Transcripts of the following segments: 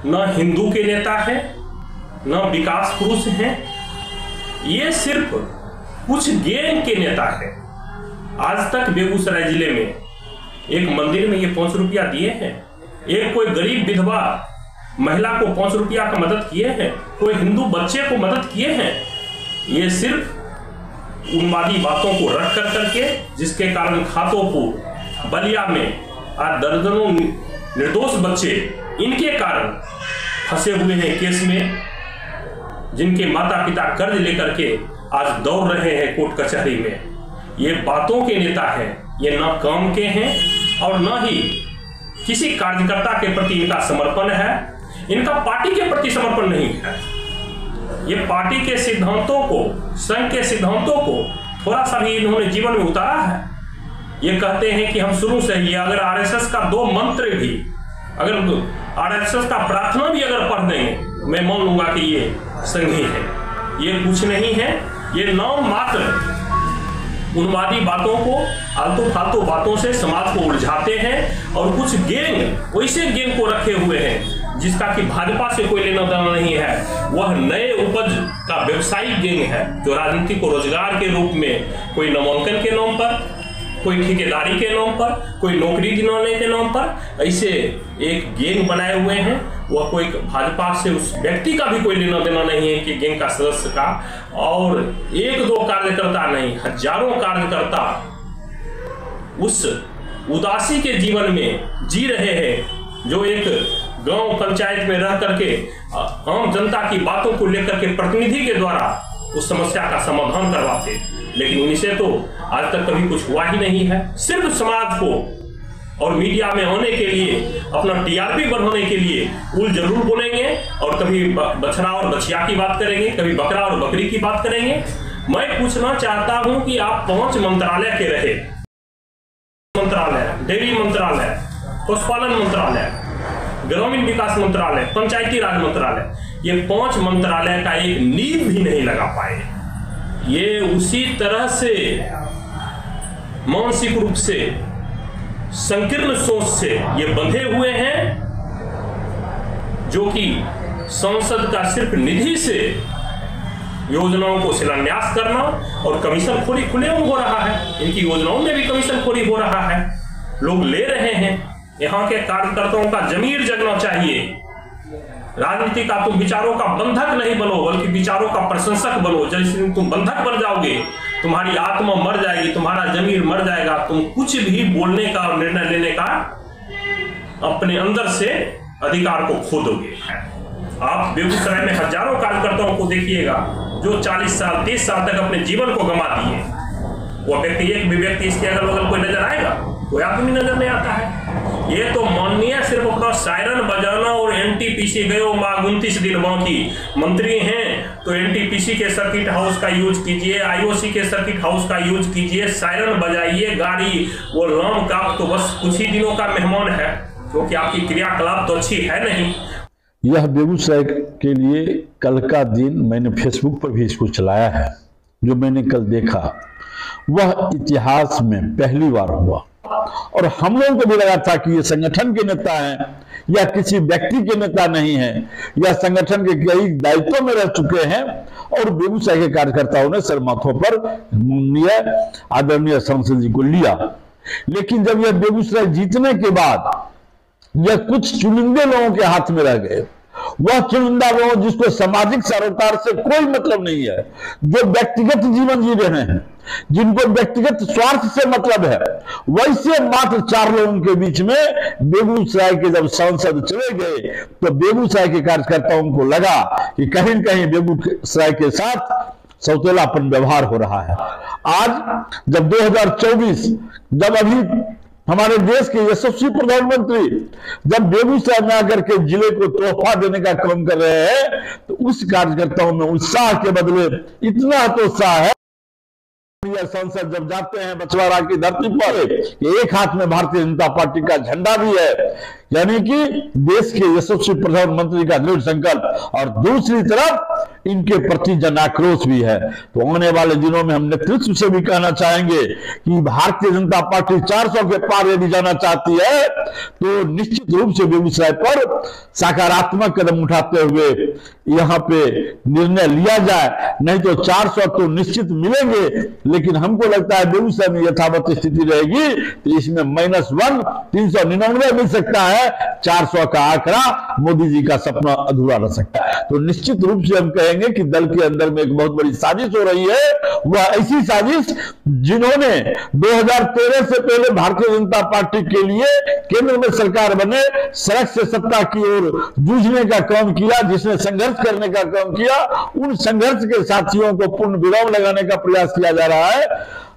न हिंदू के नेता हैं, न विकास पुरुष हैं, ये सिर्फ कुछ गैंग के नेता हैं। आज तक बेगूसराय जिले में एक मंदिर में ये 5 रुपया दिए हैं, एक कोई गरीब विधवा महिला को 5 रुपया का मदद किए हैं, कोई हिंदू बच्चे को मदद किए हैं। ये सिर्फ उन्मादी बातों को रख कर करके, जिसके कारण खातोपुर बलिया में आज दर्जनों निर्दोष बच्चे इनके कारण फंसे हुए हैं केस में, जिनके माता पिता कर्ज लेकर के आज दौड़ रहे हैं कोर्ट कचहरी में। ये बातों के नेता हैं, ये न काम के हैं और न ही किसी कार्यकर्ता के प्रति इनका समर्पण है। इनका पार्टी के प्रति समर्पण नहीं है। ये पार्टी के सिद्धांतों को, संघ के सिद्धांतों को थोड़ा सा भी इन्होंने जीवन में उतारा है। ये कहते हैं कि हम शुरू से ही, अगर आरएसएस का 2 मंत्र भी, अगर आरएसएस का प्रार्थना भी अगर पढ़ देंगे, मैं मान लूंगा कि ये संघी है। ये कुछ नहीं है, ये नाम मात्र उन्मादी बातों को, आलतू फालतू बातों से समाज को उलझाते हैं। और कुछ गैंग, वैसे गैंग को रखे हुए हैं जिसका कि भाजपा से कोई लेना देना नहीं है। वह नए उपज का व्यवसायिक गैंग है, जो राजनीति को रोजगार के रूप में, कोई नामांकन के नाम पर, कोई ठेकेदारी के नाम पर, कोई नौकरी दिलाने के नाम पर ऐसे एक गैंग बनाए हुए हैं। वह कोई भाजपा से उस व्यक्ति का भी कोई लेना देना नहीं है कि गैंग का सदस्य का। और 1-2 कार्यकर्ता नहीं, हजारों कार्यकर्ता उस उदासी के जीवन में जी रहे हैं, जो एक गांव पंचायत में रह करके आम जनता की बातों को लेकर के प्रतिनिधि के द्वारा उस समस्या का समाधान करवाते। लेकिन उनसे तो आज तक कभी कुछ हुआ ही नहीं है। सिर्फ समाज को और मीडिया में होने के लिए, अपना टीआरपी बढ़ाने के लिए उल जरूर बोलेंगे, और कभी बछड़ा और बछिया की बात करेंगे, कभी बकरा और बकरी की बात करेंगे। मैं पूछना चाहता हूं कि आप 5 मंत्रालय के रहे, मंत्रालय, डेयरी मंत्रालय, पशुपालन मंत्रालय, ग्रामीण विकास मंत्रालय, पंचायती राज मंत्रालय, ये 5 मंत्रालय का एक नींव भी नहीं लगा पाए। ये उसी तरह से मानसिक रूप से, संकीर्ण सोच से ये बंधे हुए हैं, जो कि संसद का सिर्फ निधि से योजनाओं को शिलान्यास करना और कमीशन खोरी खुलेआम हो रहा है। इनकी योजनाओं में भी कमीशन खोरी हो रहा है, लोग ले रहे हैं। यहाँ के कार्यकर्ताओं का जमीर जगना चाहिए। राजनीति का तुम विचारों का बंधक नहीं बनो, बल्कि विचारों का प्रशंसक बनो। जैसे तुम बंधक बन जाओगे, तुम्हारी आत्मा मर जाएगी, तुम्हारा जमीर मर जाएगा, तुम कुछ भी बोलने का और निर्णय लेने का अपने अंदर से अधिकार को खो दोगे। आप बेगूसराय में हजारों कार्यकर्ताओं को देखिएगा जो 40 साल 30 साल तक अपने जीवन को गंवा दिए। वो व्यक्ति, एक भी व्यक्ति इसके अगल बगल कोई नजर आएगा? कोई आदमी नजर नहीं आता है। ये तो माननीय सिर्फ अपना सायरन बजाना और एनटीपीसी गए 29 दिन बाकी। मंत्री हैं तो एनटीपीसी के सर्किट हाउस का यूज कीजिए, आईओसी के सर्किट हाउस का यूज कीजिए, सायरन बजाइए, गाड़ी वो राम का तो बस कुछ ही दिनों का मेहमान है, क्योंकि आपकी क्रियाकलाप तो अच्छी है नहीं। यह बेगूसराय के लिए कल का दिन मैंने फेसबुक पर भी इसको चलाया है। जो मैंने कल देखा वह इतिहास में पहली बार हुआ, और हम लोगों को भी लगा था कि ये संगठन के नेता हैं या किसी व्यक्ति के नेता नहीं है, या संगठन के कई दायित्वों में रह चुके हैं, और बेगूसराय के कार्यकर्ताओं ने सर माथों पर आदरणीय सांसद जी को लिया। लेकिन जब यह बेगूसराय जीतने के बाद यह कुछ चुनिंदे लोगों के हाथ में रह गए, वह चुनिंदा लोग जिसको सामाजिक सरोकार से कोई मतलब नहीं है, जो व्यक्तिगत जीवन जी रहे हैं, जिनको व्यक्तिगत स्वार्थ से मतलब है, वैसे मात्र 4 लोगों के बीच में बेगूसराय के जब सांसद चले गए तो बेगूसराय के कार्यकर्ताओं को लगा कि कहीं न कहीं बेगूसराय के साथ सौतेलापन व्यवहार हो रहा है। आज जब 2024, जब अभी हमारे देश के यशस्वी प्रधानमंत्री जब बेगूसराय में आकर के जिले को तोहफा देने का काम कर रहे हैं, तो उस कार्यकर्ताओं में उत्साह के बदले इतना तो उत्साह है। संसद जब जाते हैं बछवाड़ा की धरती पर, एक हाथ में भारतीय जनता पार्टी का झंडा भी है, यानी कि देश के यशस्वी प्रधानमंत्री का दृढ़ संकल्प, और दूसरी तरफ इनके प्रति जन आक्रोश भी है। तो आने वाले दिनों में हम नेतृत्व से भी कहना चाहेंगे कि भारतीय जनता पार्टी 400 के पार यदि जाना चाहती है तो निश्चित रूप से बेगूसराय पर सकारात्मक कदम उठाते हुए यहां पे निर्णय लिया जाए, नहीं तो 400 तो निश्चित मिलेंगे, लेकिन हमको लगता है बेगूसराय में यथावत स्थिति रहेगी तो इसमें -1 399 मिल सकता है। 400 का आंकड़ा मोदी जी का सपना अधूरा रह सकता है। तो निश्चित रूप से हम कहेंगे कि दल के अंदर में एक बहुत बड़ी साजिश हो रही है। वह ऐसी साजिश जिन्होंने 2013 से पहले भारतीय जनता पार्टी के लिए केंद्र में सरकार बने, सड़क से सत्ता की ओर जूझने का काम किया, जिसने संघर्ष करने का काम किया, उन संघर्ष के साथियों को पूर्ण विराम लगाने का प्रयास किया जा रहा है।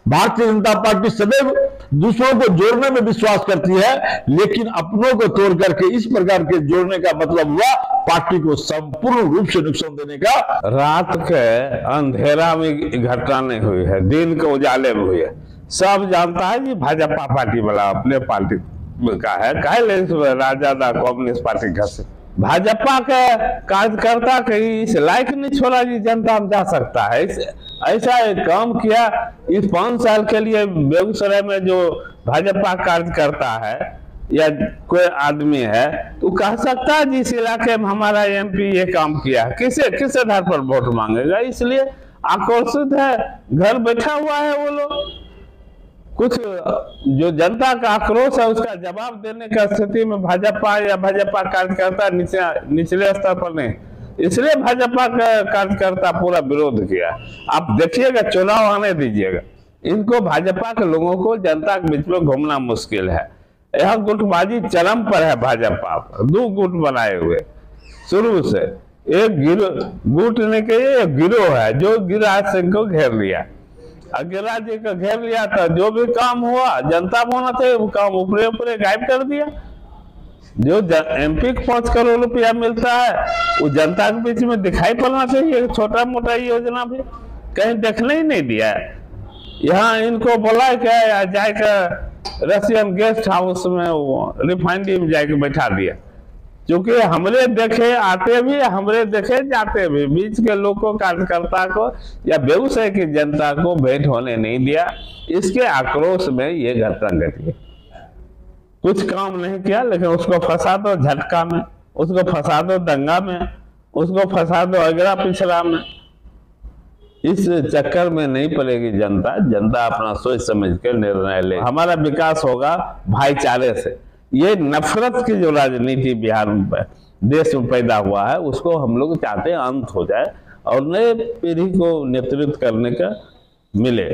भारतीय जनता पार्टी सदैव दूसरों को जोड़ने में विश्वास करती है, लेकिन अपनों को तोड़ करके इस प्रकार के जोड़ने का मतलब हुआ पार्टी को संपूर्ण रूप से नुकसान देने का। रात के अंधेरा में घटना नहीं हुई है, दिन के उजाले में हुई है। सब जानता है कि भाजपा पार्टी वाला अपने पार्टी का है, कहे राजा कम्युनिस्ट पार्टी का से भाजपा के कार्यकर्ता के इस लायक नहीं छोड़ा जी जनता में जा सकता है। ऐसा एक काम किया इस 5 साल के लिए बेगूसराय में जो भाजपा कार्यकर्ता है या कोई आदमी है तो कह सकता है जिस इलाके में हमारा MP ये काम किया, किस आधार पर वोट मांगेगा। इसलिए आक्रोशित है, घर बैठा हुआ है वो लोग। कुछ जो जनता का आक्रोश है उसका जवाब देने का स्थिति में भाजपा या भाजपा कार्यकर्ता निचले स्तर पर नहीं, इसलिए भाजपा का कार्यकर्ता पूरा विरोध किया। आप देखिएगा, चुनाव आने दीजिएगा, इनको भाजपा के लोगों को जनता के बीच में घूमना मुश्किल है। यहाँ गुटबाजी चरम पर है भाजपा पर। 2 गुट बनाए हुए शुरू से, एक गुट ने कहे गिरोह है जो गिरिराज सिंह को घेर लिया, गिरिराज जी को घेर लिया था। जो भी काम हुआ जनता को होना चाहिए वो काम ऊपरे गायब कर दिया। जो MP को 5 करोड़ रुपया मिलता है वो जनता के बीच में दिखाई पड़ना चाहिए। छोटा मोटा योजना भी कहीं देखने ही नहीं दिया है। यहाँ इनको बोला क्या जाकर रशियन गेस्ट हाउस में रिफाइनरी में जाके बैठा दिया, क्योंकि हमरे देखे आते भी, हमरे देखे जाते भी, बीच के लोगों कार्यकर्ता को या बेगूसराय की जनता को भेंट होने नहीं दिया। इसके आक्रोश में ये घटना घटी। कुछ काम नहीं किया, लेकिन उसको फंसा दो झटका में, उसको फंसा दो दंगा में, उसको फंसा दो अगला पिछड़ा में। इस चक्कर में नहीं पड़ेगी जनता अपना सोच समझ कर निर्णय ले। हमारा विकास होगा भाईचारे से। ये नफरत की जो राजनीति बिहार में देश में पैदा हुआ है उसको हम लोग चाहते हैं अंत हो जाए और नए पीढ़ी को नेतृत्व करने का मिले।